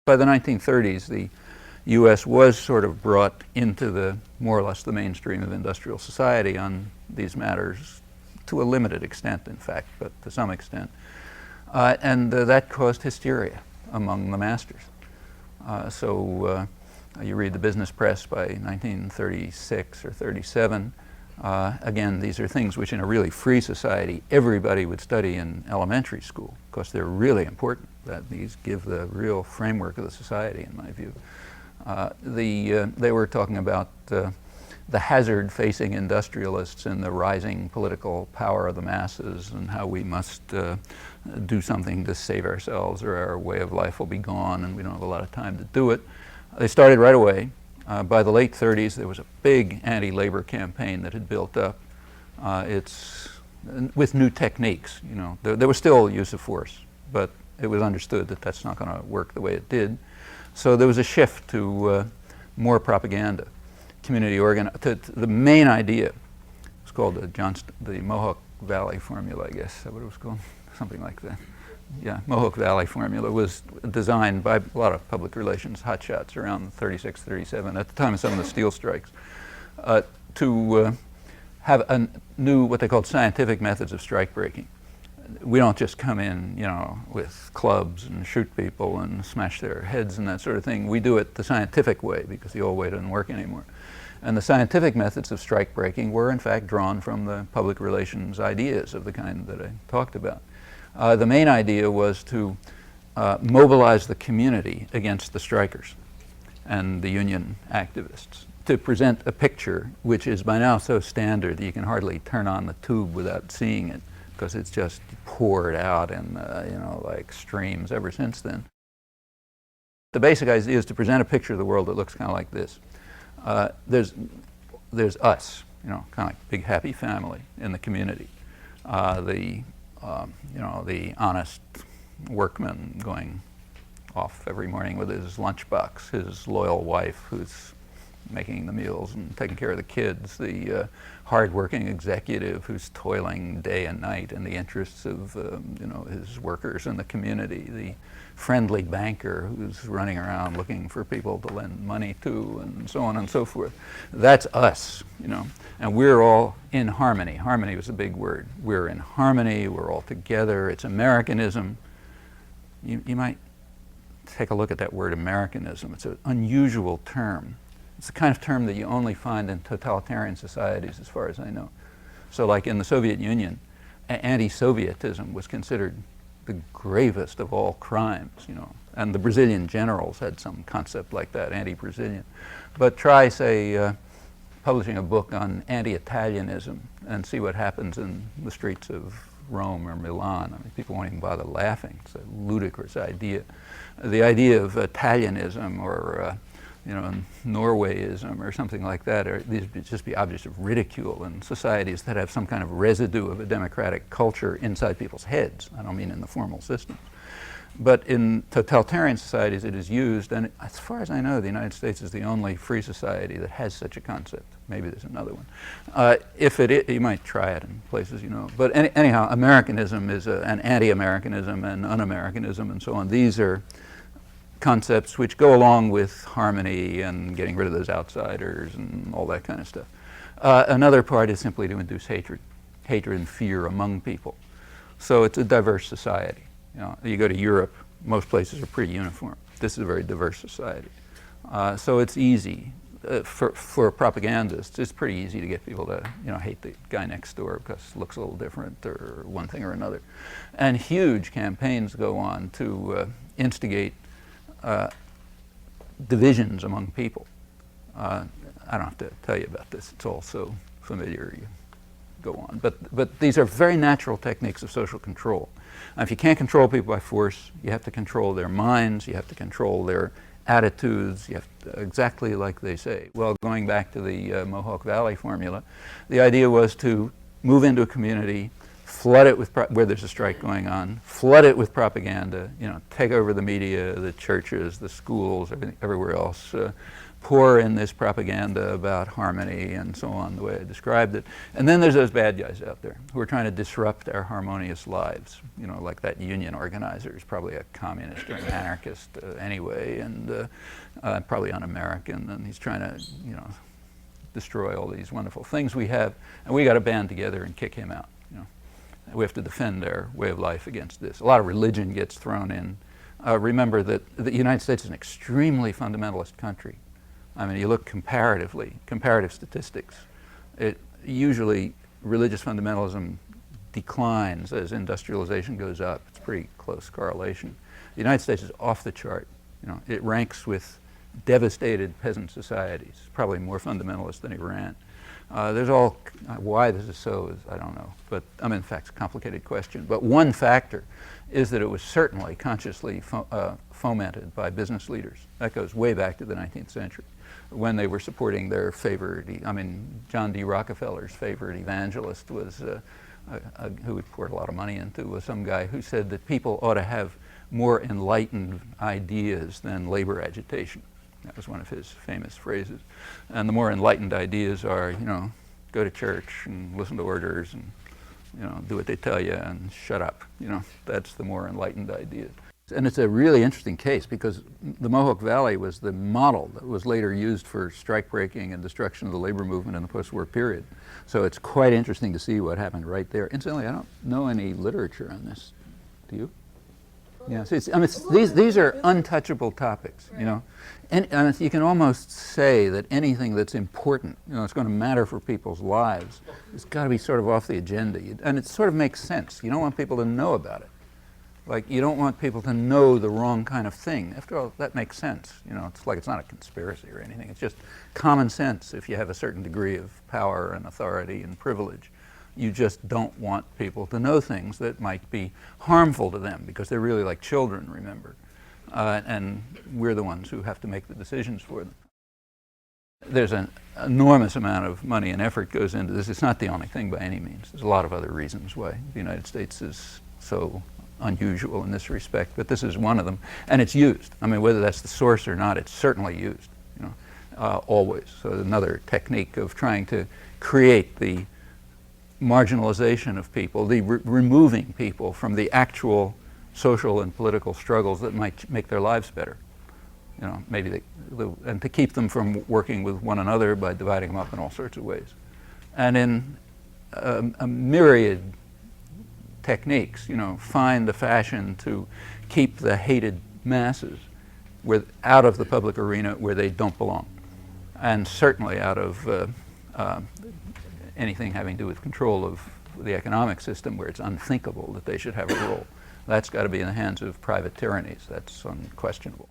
By the 1930s, the U.S. was sort of brought into the more or less the mainstream of industrial society on these matters, to a limited extent, in fact, but to some extent. And that caused hysteria among the masters. So you read the business press by 1936 or 37. Again, these are things which in a really free society everybody would study in elementary school, because they're really important. That these give the real framework of the society, in my view. They were talking about the hazard facing industrialists and the rising political power of the masses, and how we must do something to save ourselves or our way of life will be gone and we don't have a lot of time to do it. They started right away. By the late 30s, there was a big anti-labor campaign that had built up. It's with new techniques. You know, there was still use of force, but it was understood that that's not going to work the way it did. So there was a shift to more propaganda, community the main idea was called the Mohawk Valley formula, I guess. Is that what it was called? Something like that. Yeah, Mohawk Valley formula was designed by a lot of public relations hotshots around 36, 37, at the time of some of the steel strikes, to have a new, what they called scientific methods of strike breaking. We don't just come in, you know, with clubs and shoot people and smash their heads and that sort of thing. We do it the scientific way, because the old way doesn't work anymore. And the scientific methods of strike breaking were in fact drawn from the public relations ideas of the kind that I talked about. The main idea was to mobilize the community against the strikers and the union activists, to present a picture which is by now so standard that you can hardly turn on the tube without seeing it, because it's just poured out in, you know, like streams ever since then. The basic idea is to present a picture of the world that looks kind of like this. There's us, you know, kind of like big happy family in the community. You know, the honest workman going off every morning with his lunchbox, his loyal wife who's making the meals and taking care of the kids, the hard-working executive who's toiling day and night in the interests of you know, his workers in the community, the friendly banker who's running around looking for people to lend money to, and so on and so forth. That's us, you know, and we're all in harmony. Harmony was a big word. We're in harmony, we're all together. It's Americanism. You might take a look at that word Americanism. It's an unusual term. It's the kind of term that you only find in totalitarian societies, as far as I know. So like in the Soviet Union, anti-Sovietism was considered the gravest of all crimes, you know, and the Brazilian generals had some concept like that, anti-Brazilian. But try, say, publishing a book on anti-Italianism and see what happens in the streets of Rome or Milan. I mean, people won't even bother laughing. It's a ludicrous idea. The idea of Italianism or you know, Norwayism or something like that, or these would just be objects of ridicule in societies that have some kind of residue of a democratic culture inside people's heads. I don't mean in the formal systems. But in totalitarian societies it is used, and as far as I know, the United States is the only free society that has such a concept. Maybe there's another one. If it is, you might try it in places, you know. But anyhow, Americanism is an anti-Americanism and un-Americanism and so on. These are concepts which go along with harmony and getting rid of those outsiders and all that kind of stuff. Another part is simply to induce hatred and fear among people. So it's a diverse society. You know, you go to Europe, most places are pretty uniform. This is a very diverse society. So it's easy for propagandists. It's pretty easy to get people to, you know, hate the guy next door because it looks a little different or one thing or another. And huge campaigns go on to instigate divisions among people. I don't have to tell you about this. It's all so familiar. You go on. But these are very natural techniques of social control. Now, if you can't control people by force, you have to control their minds, you have to control their attitudes, you have to, exactly like they say. Well, going back to the Mohawk Valley formula, the idea was to move into a community, flood it with where there's a strike going on, flood it with propaganda, take over the media, the churches, the schools, everywhere else, pour in this propaganda about harmony and so on, the way I described it. And then there's those bad guys out there who are trying to disrupt our harmonious lives, like that union organizer is probably a communist or an anarchist anyway, and probably un-American, and he's trying to, destroy all these wonderful things we have, and we got to band together and kick him out. We have to defend our way of life against this. A lot of religion gets thrown in. Remember that the United States is an extremely fundamentalist country. I mean, you look comparative statistics. Usually religious fundamentalism declines as industrialization goes up. It's pretty close correlation. The United States is off the chart. It ranks with devastated peasant societies, probably more fundamentalist than Iran. There's all, why this is so is, I don't know, but in fact, it's a complicated question. But one factor is that it was certainly consciously fomented by business leaders. That goes way back to the 19th century, when they were supporting their favorite, John D. Rockefeller's favorite evangelist was, who had poured a lot of money into, was some guy who said that people ought to have more enlightened ideas than labor agitation. That was one of his famous phrases. And the more enlightened ideas are, go to church and listen to orders and, do what they tell you and shut up. That's the more enlightened idea. And it's a really interesting case because the Mohawk Valley was the model that was later used for strike breaking and destruction of the labor movement in the post-war period. So it's quite interesting to see what happened right there. Incidentally, I don't know any literature on this. Do you? Yeah, so these are untouchable topics, And you can almost say that anything that's important, it's going to matter for people's lives, it's got to be sort of off the agenda. And it sort of makes sense. You don't want people to know about it. Like, you don't want people to know the wrong kind of thing. After all, that makes sense. It's like it's not a conspiracy or anything. It's just common sense if you have a certain degree of power and authority and privilege. You just don't want people to know things that might be harmful to them because they're really like children, remember. And we're the ones who have to make the decisions for them. There's an enormous amount of money and effort goes into this. It's not the only thing by any means. There's a lot of other reasons why the United States is so unusual in this respect, but this is one of them. And it's used. Whether that's the source or not, it's certainly used, always. So another technique of trying to create the marginalization of people, the removing people from the actual social and political struggles that might make their lives better. Maybe and to keep them from working with one another by dividing them up in all sorts of ways. And in a myriad techniques, find the fashion to keep the hated masses out of the public arena where they don't belong. And certainly out of anything having to do with control of the economic system where it's unthinkable that they should have a role. That's got to be in the hands of private tyrannies. That's unquestionable.